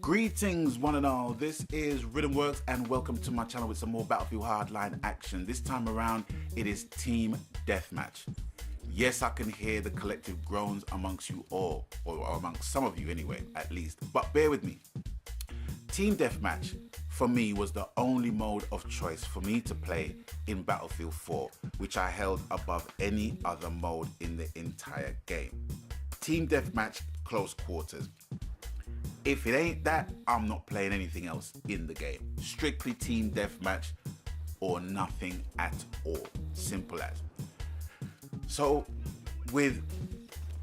Greetings one and all, this is Rhythmworks and welcome to my channel with some more Battlefield Hardline action. This time around it is Team Deathmatch. Yes, I can hear the collective groans amongst you all, or amongst some of you anyway, at least, but bear with me. Team Deathmatch for me was the only mode of choice for me to play in Battlefield 4, which I held above any other mode in the entire game. Team Deathmatch, close quarters. If it ain't that, I'm not playing anything else in the game. Strictly Team Deathmatch or nothing at all. Simple as. So with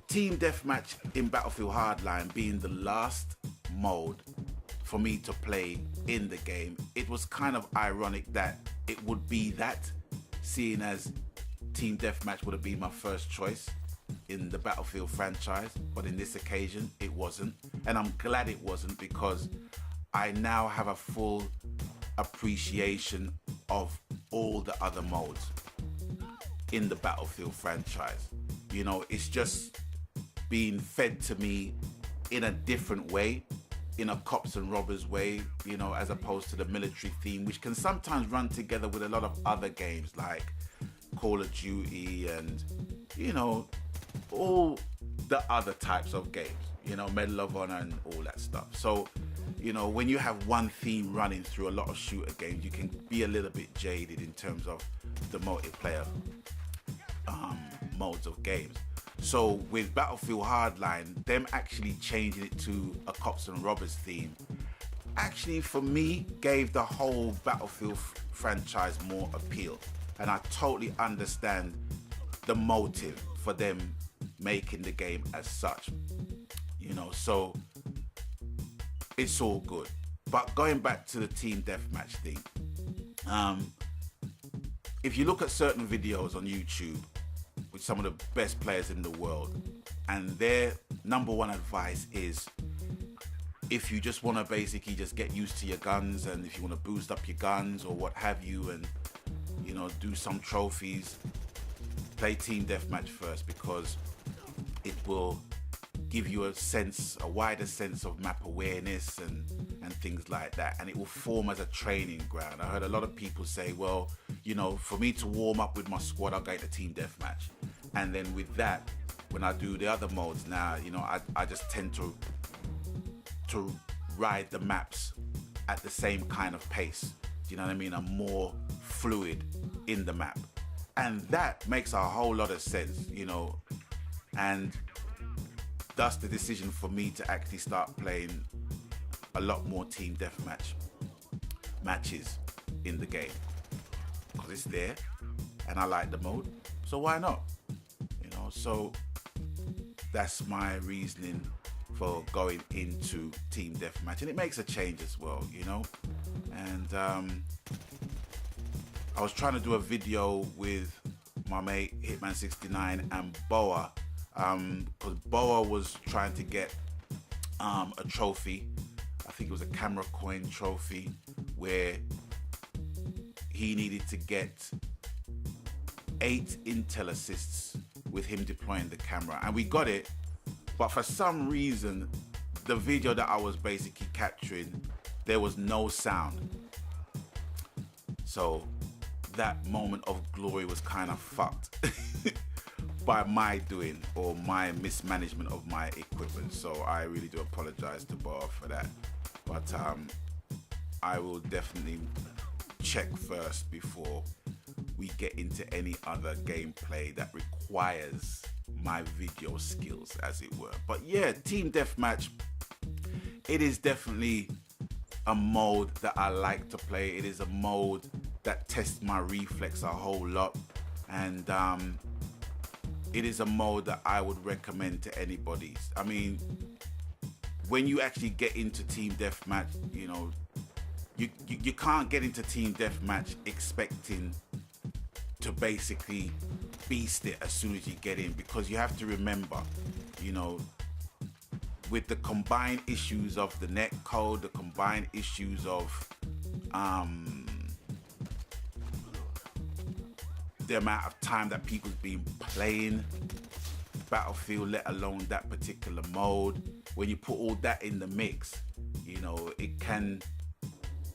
Team Deathmatch in Battlefield Hardline being the last mode for me to play in the game, it was kind of ironic that it would be that, seeing as Team Deathmatch would have been my first choice in the Battlefield franchise, but in this occasion it wasn't, and I'm glad it wasn't, because I now have a full appreciation of all the other modes in the Battlefield franchise. You know, it's just being fed to me in a different way, in a cops and robbers way, you know, as opposed to the military theme, which can sometimes run together with a lot of other games like Call of Duty and, you know, all the other types of games, you know, Medal of Honor and all that stuff. So, you know, when you have one theme running through a lot of shooter games, you can be a little bit jaded in terms of the multiplayer modes of games. So with Battlefield Hardline, them actually changing it to a cops and robbers theme, actually for me gave the whole Battlefield franchise more appeal. And I totally understand the motive for them making the game as such, you know, so it's all good. But going back to the Team Deathmatch thing, if you look at certain videos on YouTube with some of the best players in the world, and their number one advice is, if you just want to basically just get used to your guns, and if you want to boost up your guns or what have you, and, you know, do some trophies, play Team Deathmatch first, because it will give you a wider sense of map awareness and things like that, and it will form as a training ground. I heard a lot of people say, well, you know, for me to warm up with my squad, I'll go into Team Deathmatch, and then with that, when I do the other modes now, you know, I just tend to ride the maps at the same kind of pace. Do you know what I mean? I'm more fluid in the map, and that makes a whole lot of sense, you know. And thus the decision for me to actually start playing a lot more Team Deathmatch matches in the game, because it's there and I like the mode, so why not, you know. So that's my reasoning for going into Team Deathmatch, and it makes a change as well, you know. And I was trying to do a video with my mate Hitman69 and Boa, because Boa was trying to get a trophy. I think it was a camera coin trophy, where he needed to get 8 intel assists with him deploying the camera, and we got it. But for some reason, the video that I was basically capturing, there was no sound. So that moment of glory was kind of fucked by my doing, or my mismanagement of my equipment. So I really do apologize to Boa for that. But I will definitely check first before we get into any other gameplay that requires my video skills, as it were. But yeah, Team Deathmatch, it is definitely a mode that I like to play. It is a mode that tests my reflex a whole lot, and it is a mode that I would recommend to anybody. I mean, when you actually get into Team Deathmatch, you know, you can't get into Team Deathmatch expecting to basically beast it as soon as you get in, because you have to remember, you know, with the combined issues of the net code, the combined issues of the amount of time that people's been playing Battlefield, let alone that particular mode, when you put all that in the mix, you you know, it can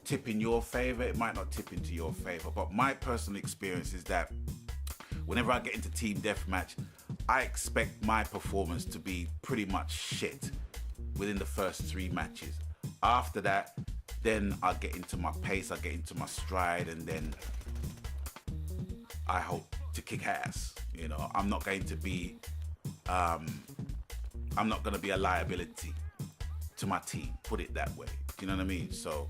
tip in your favor, it might not tip into your favor. But my personal experience is that whenever I get into Team Deathmatch, I expect my performance to be pretty much shit within the first 3 matches. After that, then I get into my pace, I get into my stride, and then I hope to kick ass. You know, I'm not going to be a liability to my team, put it that way. Do you know what I mean? So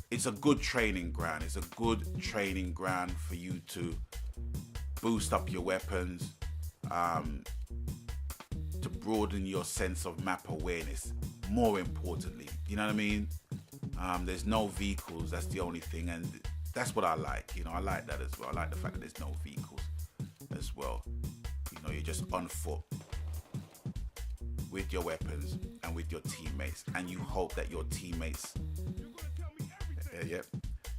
it's a good training ground. It's a good training ground for you to boost up your weapons, to broaden your sense of map awareness. More importantly, you know what I mean? There's no vehicles, that's the only thing, and that's what I like. You know, I like that as well. I like the fact that there's no vehicles as well. You know, you're just on foot with your weapons and with your teammates, and you hope that your teammates... Yep.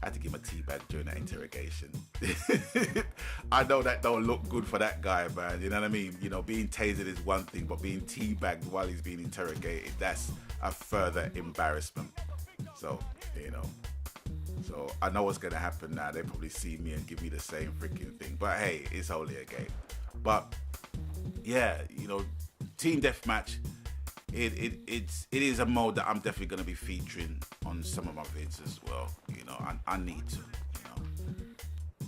I had to give him a teabag during that interrogation. I know that don't look good for that guy, man. You know what I mean? You know, being tasered is one thing, but being teabagged while he's being interrogated, that's a further embarrassment. So, you know. So I know what's going to happen now. They probably see me and give me the same freaking thing. But hey, it's only a game. But yeah, you know, Team Deathmatch, it is a mode that I'm definitely going to be featuring on some of my vids as well. You know, I need to, you know.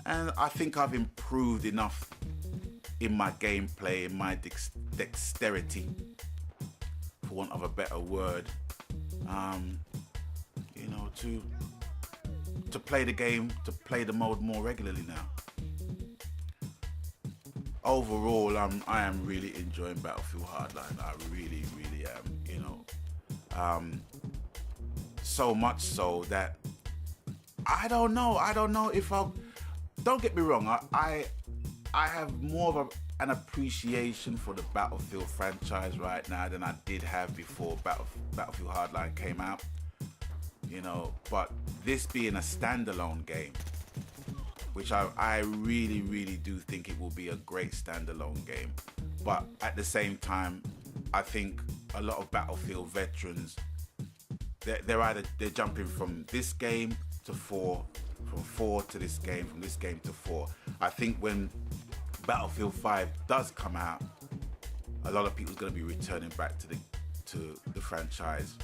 And I think I've improved enough in my gameplay, in my dexterity, for want of a better word, you know, to play the game, to play the mode more regularly now. Overall, I am really enjoying Battlefield Hardline. I really, really am, you know. So much so that I don't know if don't get me wrong, I have more of an appreciation for the Battlefield franchise right now than I did have before Battlefield Hardline came out. You know, but this being a standalone game, which I really, really do think it will be a great standalone game. But at the same time, I think a lot of Battlefield veterans, they're jumping from this game to 4, from 4 to this game, from this game to 4. I think when Battlefield 5 does come out, a lot of people are going to be returning back to the franchise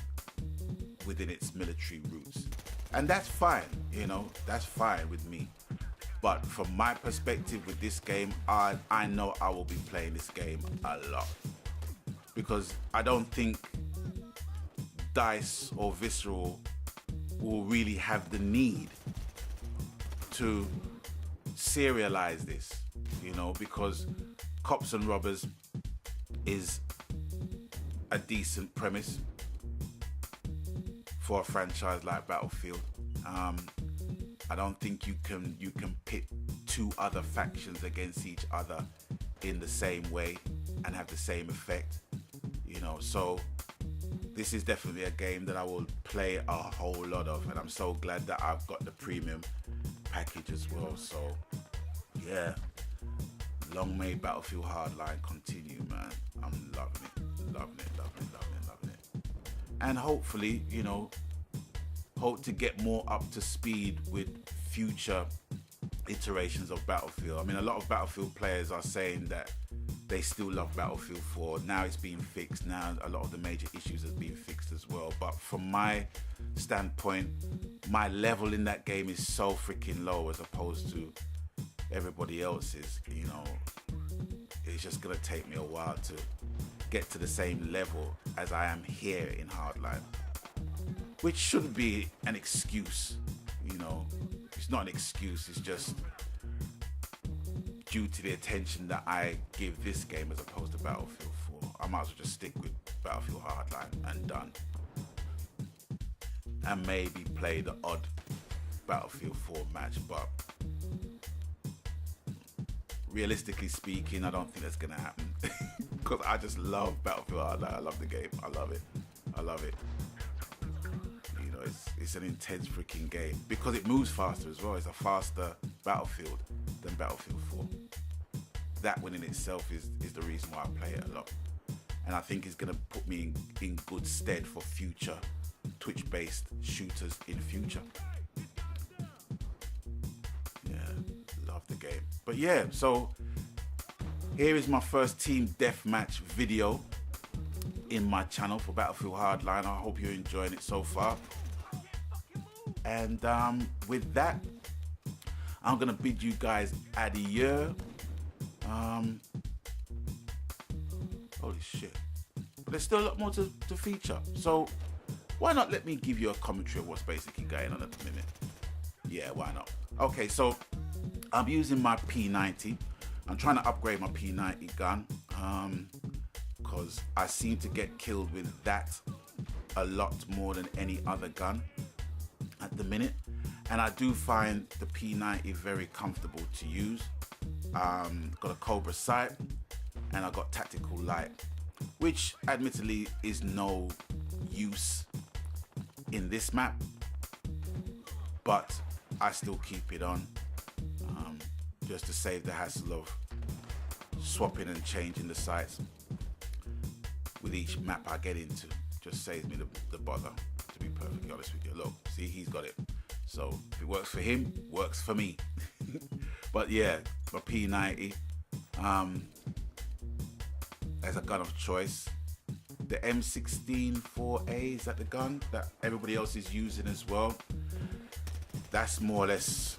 within its military roots. And that's fine, you know, that's fine with me. But from my perspective with this game, I know I will be playing this game a lot. Because I don't think DICE or Visceral will really have the need to serialize this, you know, because Cops and Robbers is a decent premise for a franchise like Battlefield. I don't think you can pit 2 other factions against each other in the same way and have the same effect, you know. So this is definitely a game that I will play a whole lot of, and I'm so glad that I've got the premium package as well. So yeah, long may Battlefield Hardline continue, man. I'm loving it. And hopefully, you know, hope to get more up to speed with future iterations of Battlefield. I mean, a lot of Battlefield players are saying that they still love Battlefield 4. Now it's being fixed. Now a lot of the major issues have been fixed as well. But from my standpoint, my level in that game is so freaking low as opposed to everybody else's. You know, it's just gonna take me a while to get to the same level as I am here in Hardline, which shouldn't be an excuse. You know, it's not an excuse. It's just due to the attention that I give this game as opposed to Battlefield 4. I might as well just stick with Battlefield Hardline and done. And maybe play the odd Battlefield 4 match, but realistically speaking, I don't think that's gonna happen. Because I just love Battlefield Hardline. I love the game. I love it. You know, it's an intense freaking game because it moves faster as well. It's a faster Battlefield than Battlefield 4. That one in itself is the reason why I play it a lot. And I think it's going to put me in good stead for future Twitch-based shooters in future. Yeah, love the game. But yeah, so here is my first Team Deathmatch video in my channel for Battlefield Hardline. I hope you're enjoying it so far. And with that, I'm gonna bid you guys adieu. Holy shit. But there's still a lot more to feature. So why not let me give you a commentary of what's basically going on at the minute? Yeah, why not? Okay, so I'm using my P90. I'm trying to upgrade my P90 gun because I seem to get killed with that a lot more than any other gun at the minute. And I do find the P90 very comfortable to use. Got a Cobra sight and I got tactical light, which admittedly is no use in this map, but I still keep it on just to save the hassle of swapping and changing the sights with each map I get into. Just saves me the bother, to be perfectly honest with you. Look, see, he's got it. So if it works for him, works for me. But yeah, my P90 as a gun of choice. The M16-4A, is that the gun that everybody else is using as well? That's more or less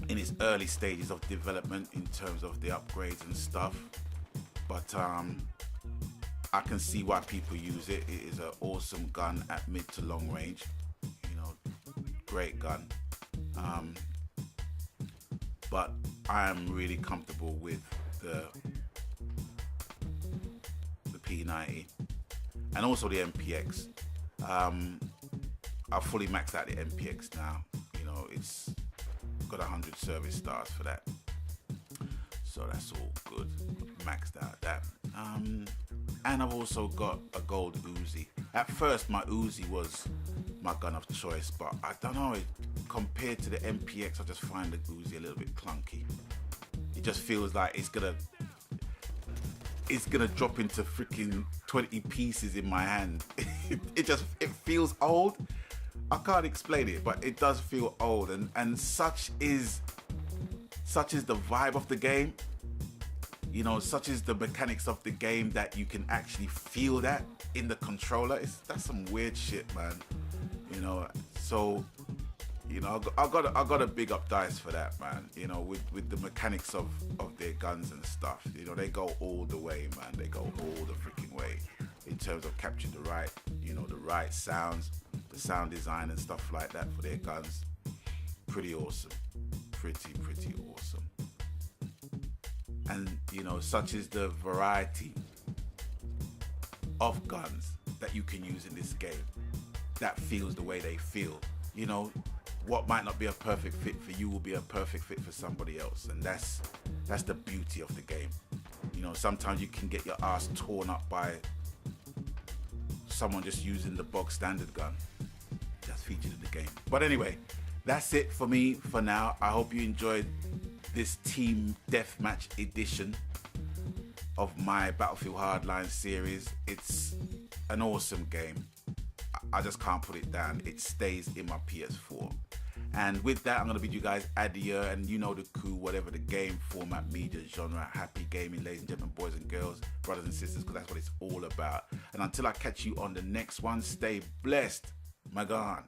in its early stages of development in terms of the upgrades and stuff. But I can see why people use it. It is an awesome gun at mid to long range. You know, great gun. But I am really comfortable with the P90 and also the MPX. I've fully maxed out the MPX now. You know, it's got 100 service stars for that, so that's all good. Maxed out that. And I've also got a gold Uzi. At first my Uzi was my gun of choice, but I don't know, compared to the MPX I just find the Uzi a little bit clunky. It just feels like it's gonna drop into freaking 20 pieces in my hand. it feels old. I can't explain it, but it does feel old, and such is the vibe of the game. You know, such is the mechanics of the game that you can actually feel that in the controller. That's some weird shit, man. You know, so you know, I got a big up DICE for that, man. You know, with the mechanics of their guns and stuff. You know, they go all the way, man. They go all the freaking way in terms of capturing the right, you know, the right sounds, the sound design and stuff like that for their guns. Pretty awesome. Pretty awesome. And you know, such is the variety of guns that you can use in this game that feels the way they feel. You know, what might not be a perfect fit for you will be a perfect fit for somebody else, and that's the beauty of the game. You know, sometimes you can get your ass torn up by someone just using the bog standard gun that's featured in the game. But anyway, that's it for me for now. I hope you enjoyed this Team Deathmatch edition of my Battlefield Hardline series. It's an awesome game. I just can't put it down. It stays in my PS4. And with that, I'm going to bid you guys adieu, and you know the coup, whatever the game, format, media, genre, happy gaming, ladies and gentlemen, boys and girls, brothers and sisters, because that's what it's all about. And until I catch you on the next one, stay blessed. My God.